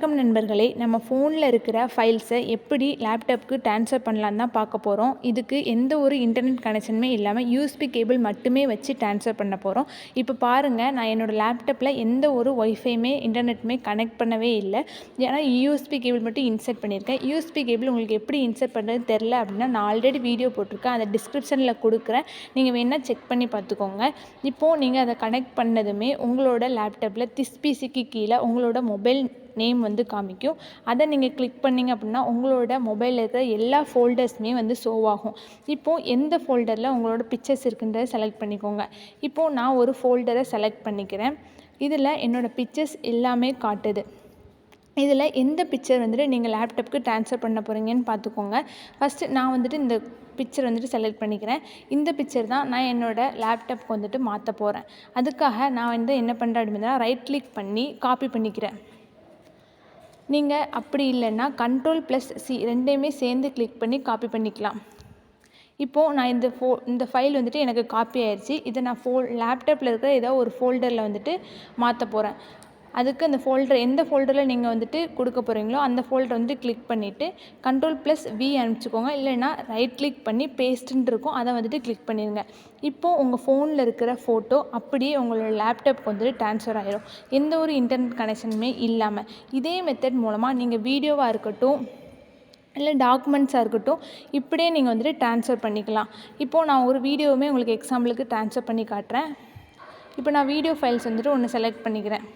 வணக்கம் நண்பர்களே, நம்ம ஃபோனில் இருக்கிற ஃபைல்ஸை எப்படி லேப்டாப்புக்கு ட்ரான்ஸ்ஃபர் பண்ணலான்னு தான் பார்க்க போகிறோம். இதுக்கு எந்த ஒரு இன்டர்நெட் கனெக்ஷனுமே இல்லாமல் யூஎஸ்பி கேபிள் மட்டுமே வச்சு ட்ரான்ஸ்ஃபர் பண்ண போகிறோம். இப்போ பாருங்கள், நான் என்னோடய லேப்டாப்பில் எந்த ஒரு ஒய்ஃபையுமே இன்டர்நெட்டுமே கனெக்ட் பண்ணவே இல்லை. ஏன்னா யூஎஸ்பி கேபிள் மட்டும் இன்சர்ட் பண்ணியிருக்கேன். யூஎஸ்பி கேபிள் உங்களுக்கு எப்படி இன்சர்ட் பண்ணுறது தெரில அப்படின்னா, நான் ஆல்ரெடி வீடியோ போட்டிருக்கேன், அதை டிஸ்கிரிப்ஷனில் கொடுக்குறேன். நீங்கள் வேணால் செக் பண்ணி பார்த்துக்கோங்க. இப்போது நீங்கள் அதை கனெக்ட் பண்ணதுமே உங்களோட லேப்டாப்பில் பிசிக்கு கீழே உங்களோட மொபைல் நேம் வந்து காமிக்கும். அதை நீங்கள் கிளிக் பண்ணிங்க அப்படின்னா உங்களோட மொபைலில் இருக்கிற எல்லா ஃபோல்டர்ஸுமே வந்து ஷோ ஆகும். இப்போது எந்த ஃபோல்டரில் உங்களோட பிக்சர்ஸ் இருக்குன்றதை செலக்ட் பண்ணிக்கோங்க. இப்போது நான் ஒரு ஃபோல்டரை செலக்ட் பண்ணிக்கிறேன். இதில் என்னோடய பிக்சர்ஸ் எல்லாமே காட்டுது. இதில் எந்த பிக்சர் வந்துட்டு நீங்கள் லேப்டாப்புக்கு ட்ரான்ஸ்ஃபர் பண்ண போகிறீங்கன்னு பார்த்துக்கோங்க. ஃபஸ்ட்டு நான் வந்துட்டு இந்த பிக்சர் வந்துட்டு செலக்ட் பண்ணிக்கிறேன். இந்த பிக்சர் தான் நான் என்னோடய லேப்டாப்புக்கு வந்துட்டு மாற்ற போகிறேன். அதுக்காக நான் வந்து என்ன பண்ணுறேன் அப்படின்னா, ரைட் கிளிக் பண்ணி காப்பி பண்ணிக்கிறேன். நீங்கள் அப்படி இல்லைன்னா Ctrl+C ரெண்டையுமே சேர்ந்து கிளிக் பண்ணி காப்பி பண்ணிக்கலாம். இப்போது நான் இந்த ஃபைல் வந்துட்டு எனக்கு காப்பி ஆயிடுச்சு. இதை நான் லேப்டாப்பில் இருக்கிற ஏதோ ஒரு ஃபோல்டரில் வந்துட்டு மாற்ற போகிறேன். அதுக்கு அந்த எந்த ஃபோல்டரில் நீங்கள் வந்துட்டு கொடுக்க போகிறீங்களோ அந்த ஃபோல்டர் வந்துட்டு கிளிக் பண்ணிவிட்டு Ctrl+V அனுப்பிச்சிக்கோங்க. இல்லைன்னா ரைட் கிளிக் பண்ணி பேஸ்ட்டுன்னு இருக்கும், அதை வந்துட்டு கிளிக் பண்ணிடுங்க. இப்போது உங்கள் ஃபோனில் இருக்கிற ஃபோட்டோ அப்படியே உங்களோட லேப்டாப்புக்கு வந்துட்டு ட்ரான்ஸ்ஃபர் ஆகிடும், எந்த ஒரு இன்டர்நெட் கனெக்ஷனுமே இல்லாமல். இதே மெத்தட் மூலமாக நீங்கள் வீடியோவாக இருக்கட்டும் இல்லை டாக்குமெண்ட்ஸாக இருக்கட்டும், இப்படியே நீங்கள் வந்துட்டு ட்ரான்ஸ்ஃபர் பண்ணிக்கலாம். இப்போது நான் ஒரு வீடியோவுமே உங்களுக்கு எக்ஸாம்பிளுக்கு ட்ரான்ஸ்ஃபர் பண்ணி காட்டுறேன். இப்போ நான் வீடியோ ஃபைல்ஸ் வந்துட்டு ஒன்று செலக்ட் பண்ணிக்கிறேன்.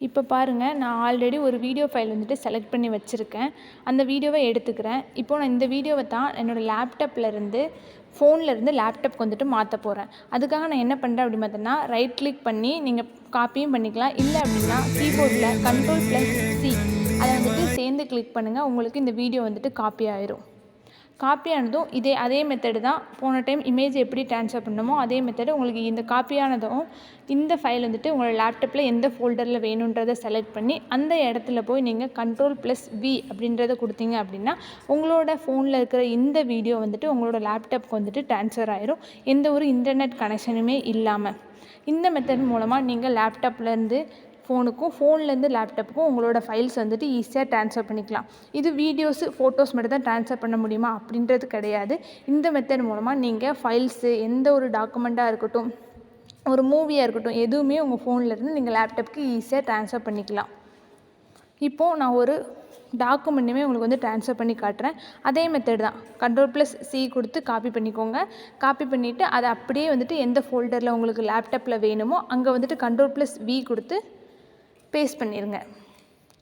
இப்போ பாருங்கள், நான் ஆல்ரெடி ஒரு வீடியோ ஃபைல் வந்துட்டு செலக்ட் பண்ணி வச்சுருக்கேன். அந்த வீடியோவை எடுத்துக்கிறேன். இப்போது நான் இந்த வீடியோவை தான் என்னோடய லேப்டாப்லேருந்து ஃபோன்லேருந்து லேப்டாப்புக்கு வந்துட்டு மாற்ற போகிறேன். அதுக்காக நான் என்ன பண்ணுறேன் அப்படின்னு பார்த்தோன்னா, ரைட் கிளிக் பண்ணி நீங்கள் காப்பியும் பண்ணிக்கலாம். இல்லை அப்படின்னா கீபோர்டில் Ctrl+C அதை வந்துட்டு சேர்ந்து கிளிக் பண்ணுங்கள். உங்களுக்கு இந்த வீடியோ வந்துட்டு காப்பி ஆயிரும். காப்பியானதும் அதே மெத்தடு தான். போன டைம் இமேஜ் எப்படி ட்ரான்ஸ்ஃபர் பண்ணணுமோ அதே மெத்தடு உங்களுக்கு இந்த காப்பியானதும் இந்த ஃபைல் வந்துட்டு உங்களோட லேப்டாப்பில் எந்த ஃபோல்டரில் வேணுன்றதை செலக்ட் பண்ணி அந்த இடத்துல போய் நீங்கள் Ctrl+V அப்படின்றத கொடுத்தீங்க அப்படின்னா உங்களோட ஃபோனில் இருக்கிற இந்த வீடியோ வந்துட்டு உங்களோட லேப்டாப்புக்கு வந்துட்டு ட்ரான்ஸ்ஃபர் ஆயிரும், எந்த ஒரு இன்டர்நெட் கனெக்ஷனுமே இல்லாமல். இந்த மெத்தட் மூலமாக நீங்கள் லேப்டாப்லேருந்து ஃபோனுக்கும், ஃபோன்லேருந்து லேப்டாப்புக்கும் உங்களோட ஃபைல்ஸ் வந்துட்டு ஈஸியாக ட்ரான்ஸ்ஃபர் பண்ணிக்கலாம். இது வீடியோஸு ஃபோட்டோஸ் மட்டும் தான் ட்ரான்ஸ்ஃபர் பண்ண முடியுமா அப்படின்றது கிடையாது. இந்த மெத்தட் மூலமாக நீங்கள் ஃபைல்ஸு எந்த ஒரு டாக்குமெண்ட்டாக இருக்கட்டும், ஒரு மூவியாக இருக்கட்டும், எதுவுமே உங்கள் ஃபோன்லேருந்து நீங்கள் லேப்டாப்புக்கு ஈஸியாக ட்ரான்ஸ்ஃபர் பண்ணிக்கலாம். இப்போது நான் ஒரு டாக்குமெண்ட்டுமே உங்களுக்கு வந்து ட்ரான்ஸ்ஃபர் பண்ணி காட்டுறேன். அதே மெத்தட் தான். Ctrl+C கொடுத்து காப்பி பண்ணிக்கோங்க. காப்பி பண்ணிவிட்டு அதை அப்படியே வந்துட்டு எந்த ஃபோல்டரில் உங்களுக்கு லேப்டாப்பில் வேணுமோ அங்கே வந்துட்டு Ctrl+V கொடுத்து பேஸ்ட் பண்ணிடுங்க.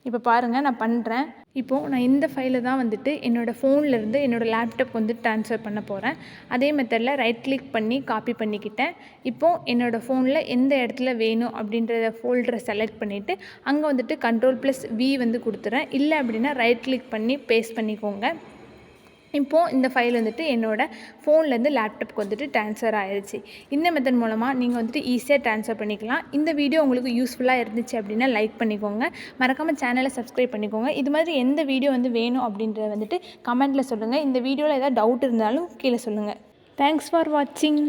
இப்போ பாருங்கள், நான் பண்ணுறேன். இப்போது நான் இந்த ஃபைலை தான் வந்துட்டு என்னோடய ஃபோன்லேருந்து என்னோடய லேப்டாப் வந்து ட்ரான்ஸ்ஃபர் பண்ண போகிறேன். அதே மெத்தடில் ரைட் கிளிக் பண்ணி காப்பி பண்ணிக்கிட்டேன். இப்போது என்னோடய ஃபோனில் எந்த இடத்துல வேணும் அப்படின்றத ஃபோல்டரை செலக்ட் பண்ணிவிட்டு அங்கே வந்துட்டு Ctrl+V வந்து கொடுத்துறேன். இல்லை அப்படின்னா ரைட் கிளிக் பண்ணி பேஸ்ட் பண்ணிக்கோங்க. இப்போது இந்த ஃபைல் வந்துட்டு என்னோடய ஃபோன்லேருந்து லேப்டாப்புக்கு வந்துட்டு ட்ரான்ஸ்ஃபர் ஆயிடுச்சு. இந்த மெத்தட் மூலமாக நீங்கள் வந்துட்டு ஈஸியாக ட்ரான்ஸ்ஃபர் பண்ணிக்கலாம். இந்த வீடியோ உங்களுக்கு யூஸ்ஃபுல்லாக இருந்துச்சு அப்படின்னா லைக் பண்ணிக்கோங்க. மறக்காமல் சேனலை சப்ஸ்கிரைப் பண்ணிக்கோங்க. இது மாதிரி எந்த வீடியோ வந்து வேணும் அப்படின்றத வந்துட்டு கமெண்ட்டில் சொல்லுங்கள். இந்த வீடியோவில் ஏதாவது டவுட் இருந்தாலும் கீழே சொல்லுங்கள். தேங்க்ஸ் ஃபார் வாட்சிங்.